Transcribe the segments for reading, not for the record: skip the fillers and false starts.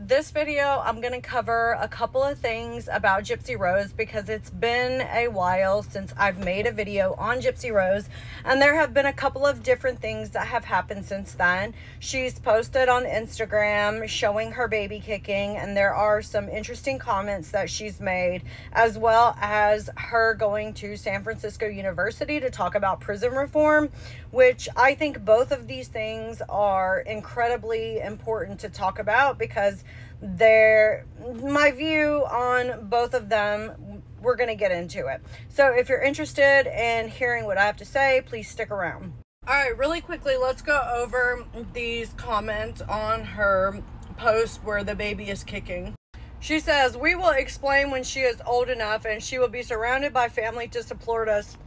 this video, I'm going to cover a couple of things about Gypsy Rose because it's been a while since I've made a video on Gypsy Rose, and there have been a couple of different things that have happened since then. She's posted on Instagram showing her baby kicking, and there are some interesting comments that she's made, as well as her going to San Francisco University to talk about prison reform, which I think both of these things are incredibly important to talk about because my view on both of them, we're going to get into it. So if you're interested in hearing what I have to say, please stick around. All right, really quickly, let's go over these comments on her post where the baby is kicking. She says, "We will explain when she is old enough and she will be surrounded by family to support us.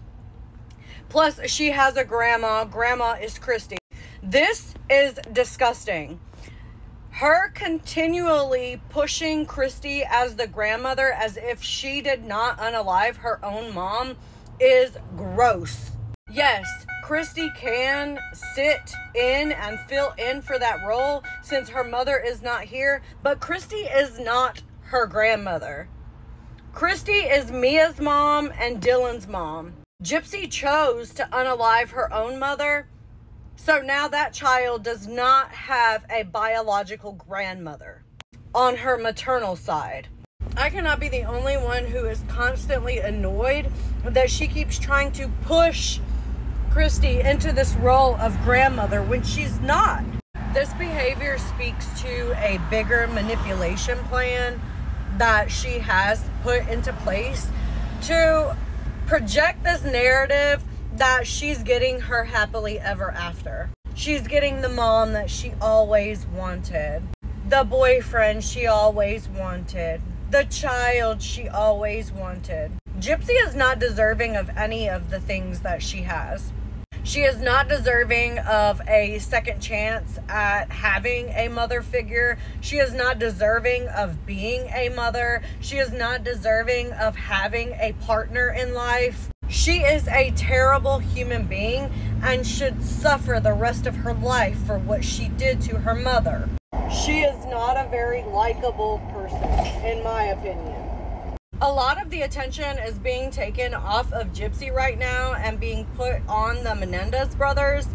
Plus, she has a grandma. Grandma is Kristy." This is disgusting. Her continually pushing Kristy as the grandmother as if she did not unalive her own mom is gross. Yes, Kristy can sit in and fill in for that role since her mother is not here, but Kristy is not her grandmother. Kristy is Mia's mom and Dylan's mom. Gypsy chose to unalive her own mother, so now that child does not have a biological grandmother on her maternal side. I cannot be the only one who is constantly annoyed that she keeps trying to push Kristy into this role of grandmother when she's not. This behavior speaks to a bigger manipulation plan that she has put into place to project this narrative that she's getting her happily ever after. She's getting the mom that she always wanted, the boyfriend she always wanted, the child she always wanted. Gypsy is not deserving of any of the things that she has. She is not deserving of a second chance at having a mother figure. She is not deserving of being a mother. She is not deserving of having a partner in life. She is a terrible human being and should suffer the rest of her life for what she did to her mother. She is not a very likable person, in my opinion. A lot of the attention is being taken off of Gypsy right now and being put on the Menendez brothers.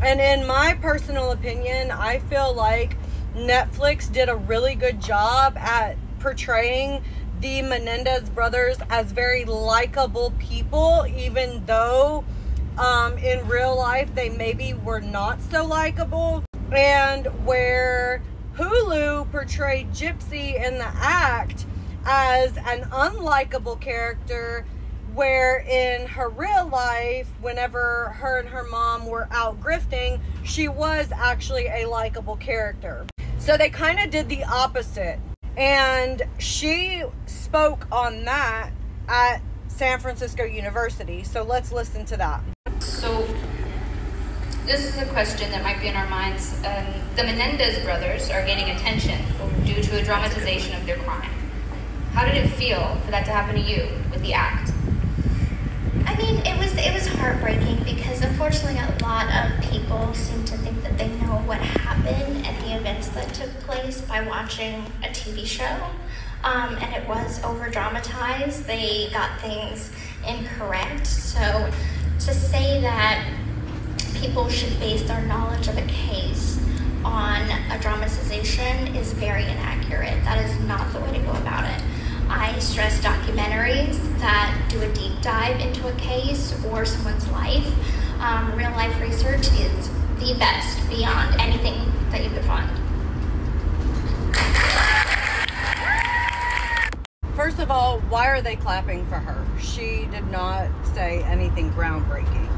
And in my personal opinion, I feel like Netflix did a really good job at portraying the Menendez brothers as very likable people, even though in real life they maybe were not so likable. And where Hulu portrayed Gypsy in the act as an unlikable character, where in her real life, whenever her and her mom were out grifting, she was actually a likable character. So they kind of did the opposite. And she spoke on that at San Francisco University. So let's listen to that. So this is a question that might be in our minds. The Menendez brothers are gaining attention due to a dramatization of their crime. How did it feel for that to happen to you with the act? I mean, it was heartbreaking because unfortunately a lot of people seem to think that they know what happened and the events that took place by watching a TV show. And it was over-dramatized. They got things incorrect. So to say that people should base their knowledge of a case on a dramatization is very inaccurate. That is not the way to go about it. I stress documentaries that do a deep dive into a case or someone's life. Real life research is the best beyond anything that you could find. First of all, why are they clapping for her? She did not say anything groundbreaking.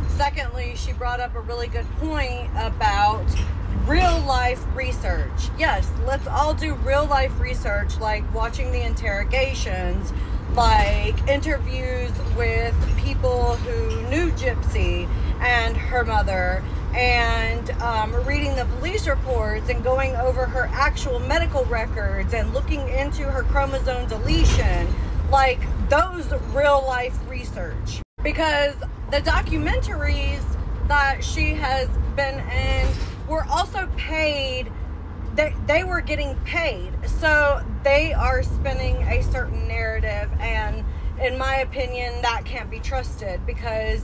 Secondly, she brought up a really good point about real life research. Yes, let's all do real life research, like watching the interrogations, like interviews with people who knew Gypsy and her mother, and reading the police reports and going over her actual medical records and looking into her chromosome deletion, like those real life research. Because the documentaries that she has been in were also paid they were getting paid, so they are spinning a certain narrative, and in my opinion that can't be trusted, because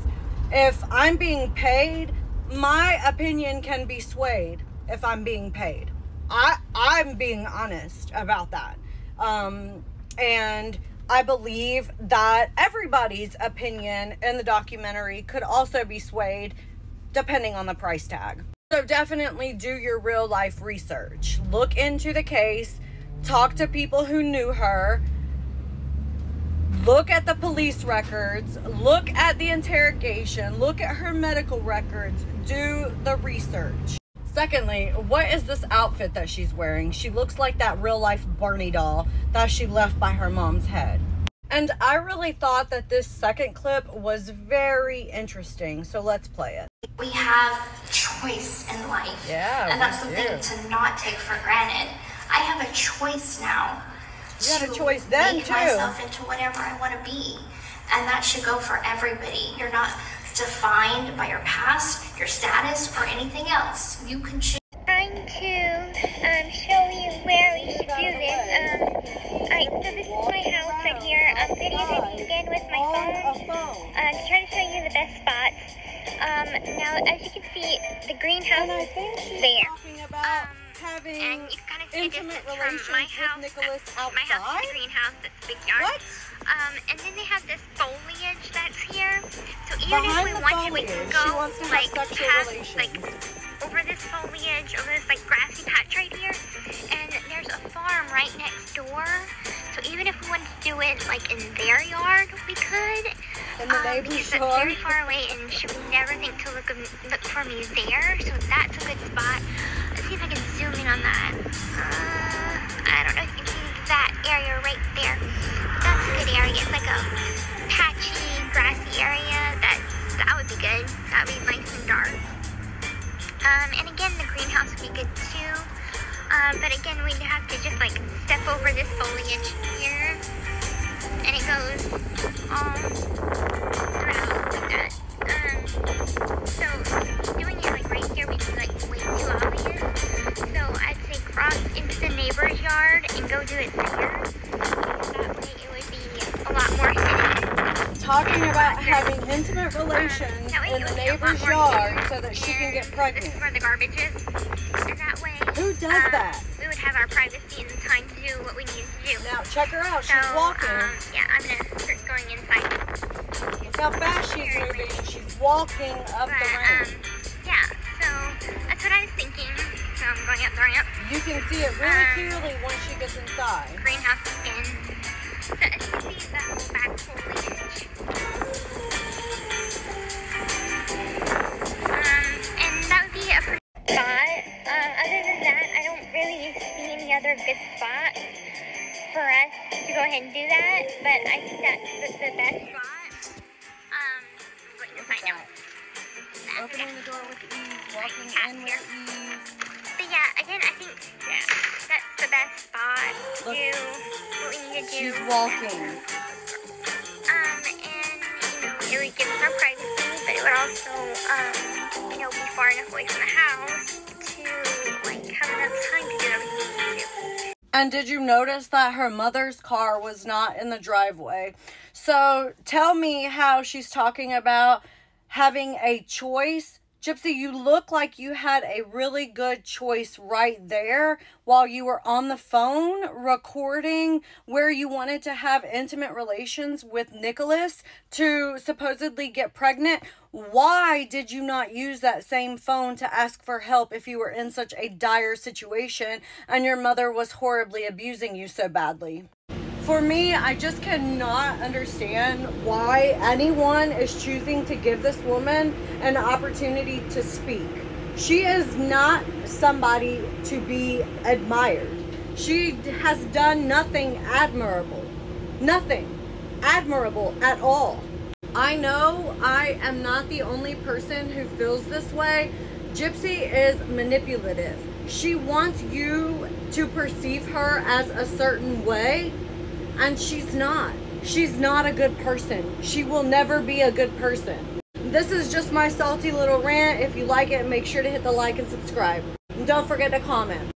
if I'm being paid, my opinion can be swayed. If I'm being paid, I'm being honest about that, and I believe that everybody's opinion in the documentary could also be swayed depending on the price tag. So definitely do your real life research. Look into the case, talk to people who knew her, look at the police records, look at the interrogation, look at her medical records, do the research. Secondly, what is this outfit that she's wearing? She looks like that real life Barney doll that she left by her mom's head. And I really thought that this second clip was very interesting, so let's play it. We have choice in life. Yeah, and that's something to not take for granted. I have a choice now. You had a choice then, make too. myself into whatever I want to be. And that should go for everybody. You're not defined by your past, your status, or anything else. You can choose. Trying to show you where we should do this. So this is my house right here. I'm videotaping again with my phone. To try to show you the best spots. Now, as you can see, the greenhouse is there. Talking about having And you kind of see intimate distance relations from my with house, Nicholas outside. my house is the greenhouse, that's the big yard. What? And then they have this foliage that's here. So even Behind if we the want to, we foliage, can go she wants to have like sexual past, relations. like over this foliage, over this like grassy patch right here. And there's a farm right next door. So even if we wanted to do it like in their yard, we could. In the neighbor's because it's yard? very far away, and she would never think to look for me there. So that's a good spot. Let's see if I can zoom in on that. I don't know if you can see that area right there. That's a good area. It's like a patchy, grassy area. That would be good. That would be nice and dark. And again, the greenhouse would be good too. But again, we'd have to just like step over this foliage here. And it goes all throughout like that. So doing it like right here would be like way too obvious. So I'd say cross into the neighbor's yard and go do it there. That way it would be a lot more hidden. Talking about having intimate relations in the neighbor's yard so that she can get This pregnant. is where the garbage is. And that way, Who does that? we would have our privacy and time to do what we need to do. Now check her out. So, She's walking. yeah, I'm gonna start going inside. Look how fast she's moving. She's walking up the ramp. Yeah, so that's what I was thinking. So I'm going up the ramp. You can see it really clearly once she gets inside. Greenhouse again. So as you can see, the whole back foliage. And that would be a pretty spot. Other than that, I don't really see any other good spots for us to go ahead and do that. But I think that's the best spot. I'm going to find out. Opening the door with ease, walking in with ease. But yeah, again, I think that's the best spot to Look, do what we need to do. She's walking. And, it would give us our privacy, but it would also, be far enough away from the house to, have enough time to do everything we need to do. And did you notice that her mother's car was not in the driveway? So tell me how she's talking about having a choice. Gypsy, you look like you had a really good choice right there while you were on the phone recording where you wanted to have intimate relations with Nicholas to supposedly get pregnant. Why did you not use that same phone to ask for help if you were in such a dire situation and your mother was horribly abusing you so badly? For me, I just cannot understand why anyone is choosing to give this woman an opportunity to speak. She is not somebody to be admired. She has done nothing admirable. Nothing admirable at all. I know I am not the only person who feels this way. Gypsy is manipulative. She wants you to perceive her as a certain way. And she's not. She's not a good person. She will never be a good person. This is just my salty little rant. If you like it, make sure to hit the like and subscribe. And don't forget to comment.